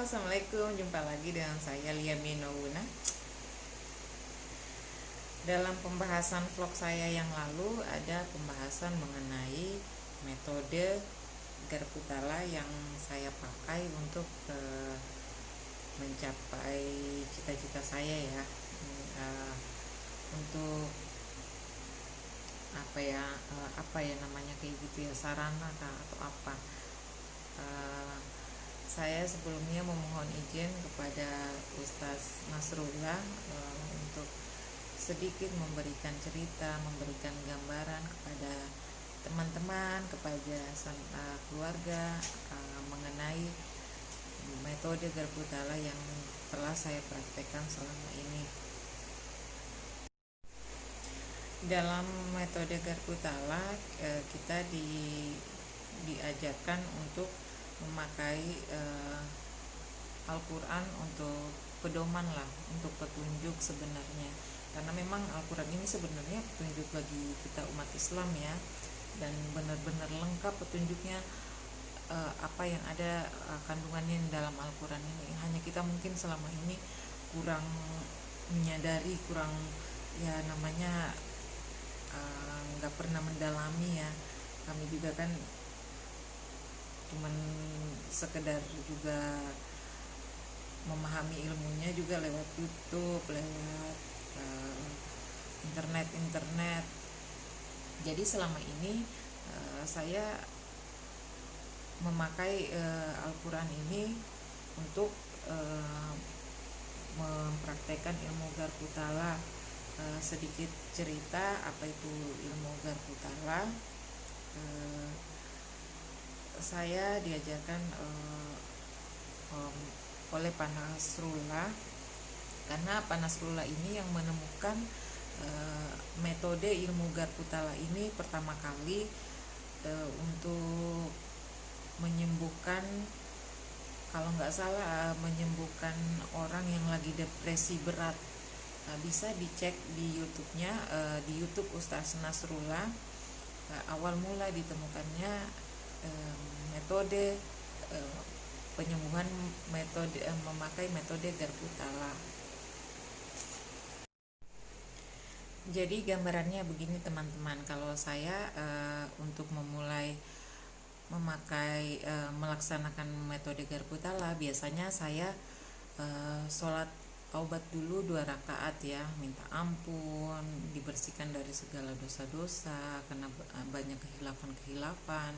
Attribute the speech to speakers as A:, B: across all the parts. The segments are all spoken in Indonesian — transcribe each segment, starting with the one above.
A: Assalamualaikum. Jumpa lagi dengan saya Lia Minowuna. Dalam pembahasan vlog saya yang lalu ada pembahasan mengenai metode Garputala yang saya pakai untuk mencapai cita-cita saya ya. Untuk apa ya namanya kayak gitu ya, sarana kah atau apa. Saya sebelumnya memohon izin kepada Ustaz Nasrullah untuk sedikit memberikan cerita, memberikan gambaran kepada teman-teman, kepada keluarga mengenai metode Garputala yang telah saya praktekkan selama ini. Dalam metode Garputala kita diajarkan untuk memakai Al-Quran untuk pedoman lah, untuk petunjuk sebenarnya, karena memang Al-Quran ini sebenarnya petunjuk bagi kita umat Islam ya, dan benar-benar lengkap petunjuknya. Apa yang ada kandungannya dalam Al-Quran ini, hanya kita mungkin selama ini kurang menyadari, kurang ya namanya nggak pernah mendalami ya. Kami juga kan cuman sekedar juga memahami ilmunya juga lewat YouTube, lewat internet. Jadi selama ini saya memakai Al-Quran ini untuk mempraktekkan ilmu Garputala. Sedikit cerita apa itu ilmu Garputala. Saya diajarkan oleh Pak Nasrullah, karena Pak Nasrullah ini yang menemukan metode ilmu Garputala ini pertama kali untuk menyembuhkan, kalau nggak salah menyembuhkan orang yang lagi depresi berat. Bisa dicek di YouTube-nya, di YouTube Ustaz Nasrullah. Awal mula ditemukannya metode penyembuhan memakai metode Garputala. Jadi gambarannya begini teman-teman, kalau saya untuk memulai memakai melaksanakan metode Garputala, biasanya saya sholat taubat dulu 2 rakaat ya, minta ampun, dibersihkan dari segala dosa-dosa karena banyak kehilafan.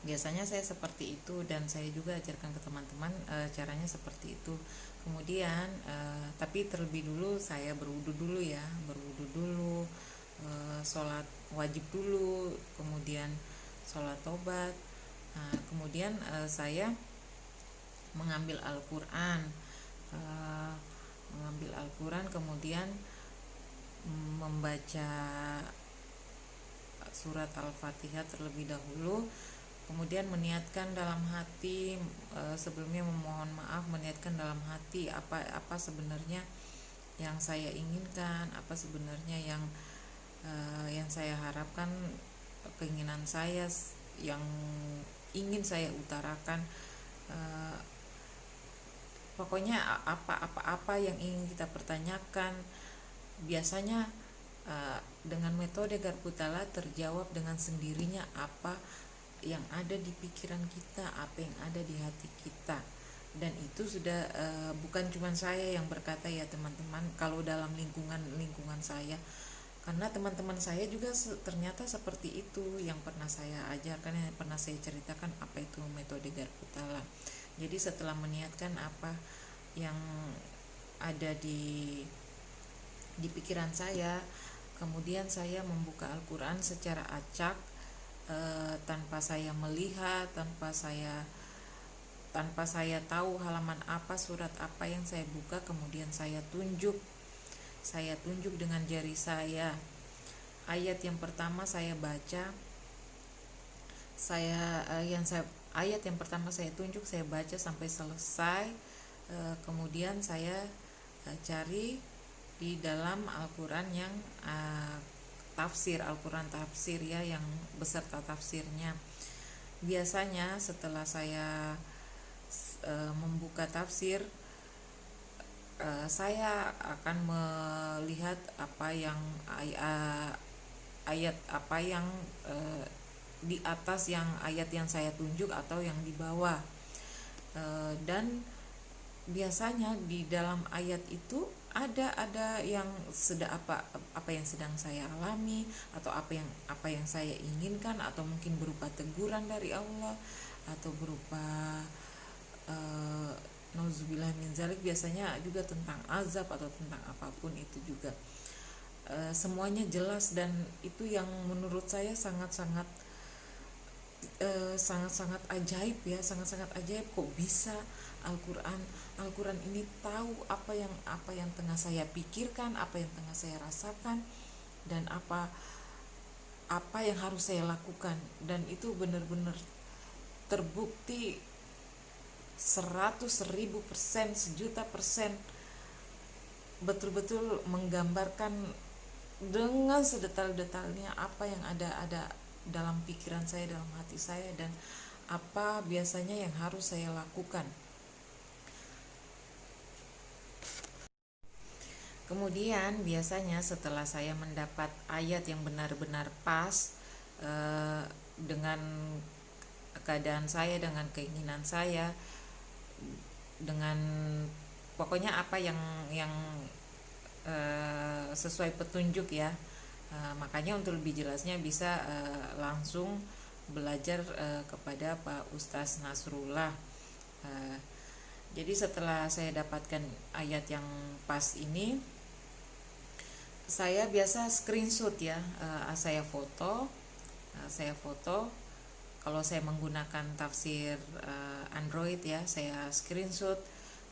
A: Biasanya saya seperti itu, dan saya juga ajarkan ke teman-teman caranya seperti itu. Kemudian tapi terlebih dulu saya berwudu dulu ya, sholat wajib dulu, kemudian sholat taubat. Kemudian saya mengambil Al-Quran, kemudian membaca surat Al-Fatihah terlebih dahulu, kemudian meniatkan dalam hati, sebelumnya memohon maaf, meniatkan dalam hati apa sebenarnya yang saya inginkan, apa sebenarnya yang saya harapkan, keinginan saya yang ingin saya utarakan. Pokoknya apa yang ingin kita pertanyakan. Biasanya dengan metode Garputala terjawab dengan sendirinya apa yang ada di pikiran kita, apa yang ada di hati kita. Dan itu sudah bukan cuma saya yang berkata ya teman-teman, kalau dalam lingkungan saya, karena teman-teman saya juga ternyata seperti itu yang pernah saya ajarkan, yang pernah saya ceritakan apa itu metode Garputala. Jadi setelah meniatkan apa yang ada di pikiran saya, kemudian saya membuka Al-Quran secara acak, tanpa saya melihat, tanpa saya tahu halaman apa, surat apa yang saya buka. Kemudian saya tunjuk dengan jari saya. Ayat yang pertama saya baca, ayat yang pertama saya tunjuk, saya baca sampai selesai. Kemudian saya cari di dalam Al-Quran yang tafsir, Al-Quran tafsir ya, yang beserta tafsirnya. Biasanya setelah saya membuka tafsir, saya akan melihat apa yang ayat apa yang di atas yang ayat yang saya tunjuk atau yang di bawah. Dan biasanya di dalam ayat itu ada yang sedang apa yang sedang saya alami, atau apa yang saya inginkan, atau mungkin berupa teguran dari Allah, atau berupa uh, nauzubillah min zalik, biasanya juga tentang azab atau tentang apapun itu juga. Semuanya jelas, dan itu yang menurut saya sangat-sangat sangat-sangat ajaib ya, sangat-sangat ajaib. Kok bisa Al-Quran Al-Quran ini tahu apa yang tengah saya pikirkan, apa yang tengah saya rasakan, dan apa yang harus saya lakukan. Dan itu benar-benar terbukti 100.000%, 1.000.000%, betul-betul menggambarkan dengan sedetail-detailnya apa yang ada dalam pikiran saya, dalam hati saya, dan apa biasanya yang harus saya lakukan. Kemudian biasanya setelah saya mendapat ayat yang benar-benar pas dengan keadaan saya, dengan keinginan saya, dengan pokoknya apa yang sesuai petunjuk ya. Makanya untuk lebih jelasnya bisa langsung belajar kepada Pak Ustaz Nasrullah. Jadi setelah saya dapatkan ayat yang pas ini, saya biasa screenshot ya, saya foto. Kalau saya menggunakan tafsir Android ya, saya screenshot,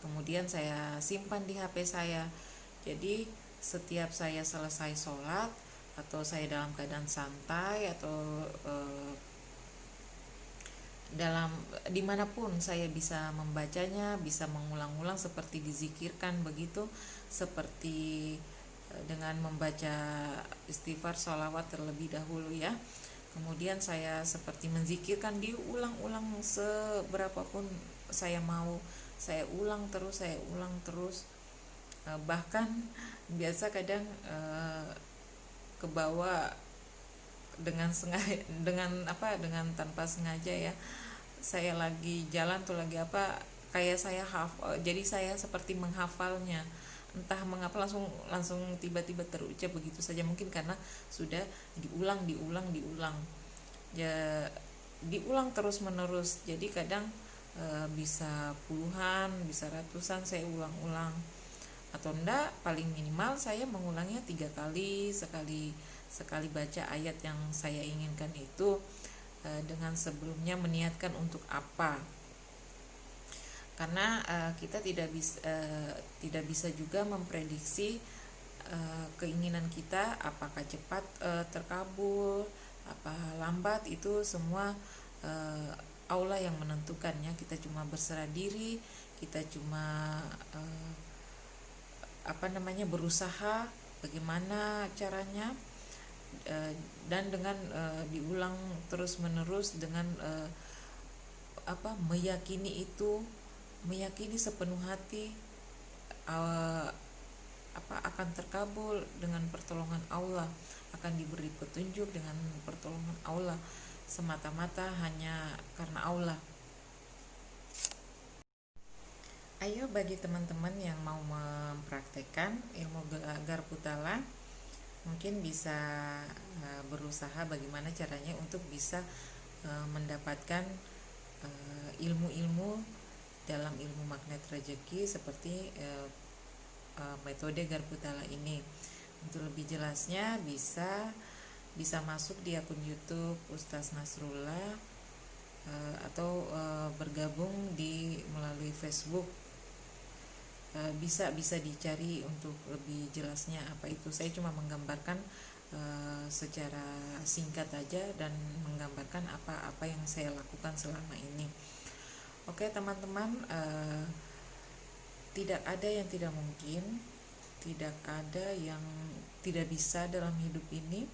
A: kemudian saya simpan di HP saya. Jadi setiap saya selesai sholat, atau saya dalam keadaan santai, atau dalam dimanapun saya bisa membacanya, bisa mengulang-ulang seperti dizikirkan begitu, seperti dengan membaca istighfar, sholawat terlebih dahulu ya. Kemudian saya seperti menzikirkan, diulang-ulang seberapapun saya mau, saya ulang terus. Bahkan biasa kadang kebawa dengan sengaja, dengan tanpa sengaja ya, saya lagi jalan tuh lagi kayak saya hafal, jadi saya seperti menghafalnya, entah mengapa langsung tiba-tiba terucap begitu saja, mungkin karena sudah diulang ya, diulang terus menerus. Jadi kadang bisa puluhan, bisa ratusan saya ulang-ulang, atau enggak paling minimal saya mengulangnya 3 kali sekali baca ayat yang saya inginkan itu, dengan sebelumnya meniatkan untuk apa. Karena kita tidak bisa juga memprediksi keinginan kita apakah cepat terkabul, apa lambat, itu semua Allah yang menentukannya. Kita cuma berserah diri, kita cuma berusaha bagaimana caranya, dan dengan diulang terus menerus, dengan meyakini sepenuh hati akan terkabul dengan pertolongan Allah, akan diberi petunjuk dengan pertolongan Allah, semata-mata hanya karena Allah. Ayo, bagi teman-teman yang mau mempraktekkan ilmu gelar putala, mungkin bisa berusaha bagaimana caranya untuk bisa mendapatkan ilmu-ilmu dalam ilmu magnet rezeki seperti metode Garputala ini. Untuk lebih jelasnya bisa masuk di akun YouTube Ustaz Nasrullah, atau bergabung melalui Facebook. Bisa dicari untuk lebih jelasnya apa itu. Saya cuma menggambarkan secara singkat aja, dan menggambarkan apa yang saya lakukan selama ini. Oke teman-teman, tidak ada yang tidak mungkin, tidak ada yang tidak bisa dalam hidup ini,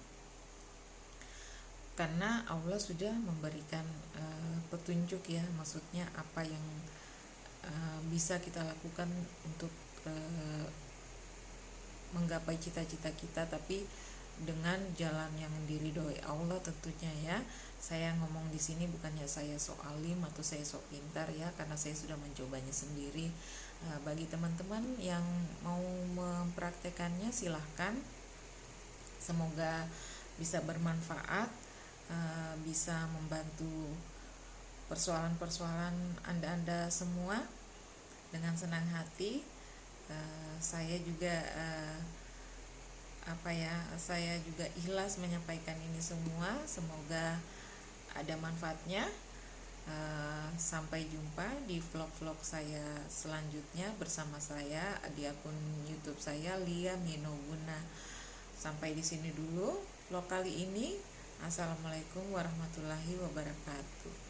A: karena Allah sudah memberikan petunjuk ya, maksudnya apa yang bisa kita lakukan untuk menggapai cita-cita kita, tapi dengan jalan yang diridhoi Allah tentunya ya. Saya ngomong di sini bukannya saya sok alim atau saya sok pintar ya, karena saya sudah mencobanya sendiri. Bagi teman-teman yang mau mempraktekannya silahkan, semoga bisa bermanfaat, bisa membantu persoalan-persoalan Anda semua. Dengan senang hati saya juga saya juga ikhlas menyampaikan ini semua. Semoga ada manfaatnya. Sampai jumpa di vlog-vlog saya selanjutnya bersama saya di akun YouTube saya, Lia Minobuna. Sampai di sini dulu vlog kali ini. Assalamualaikum warahmatullahi wabarakatuh.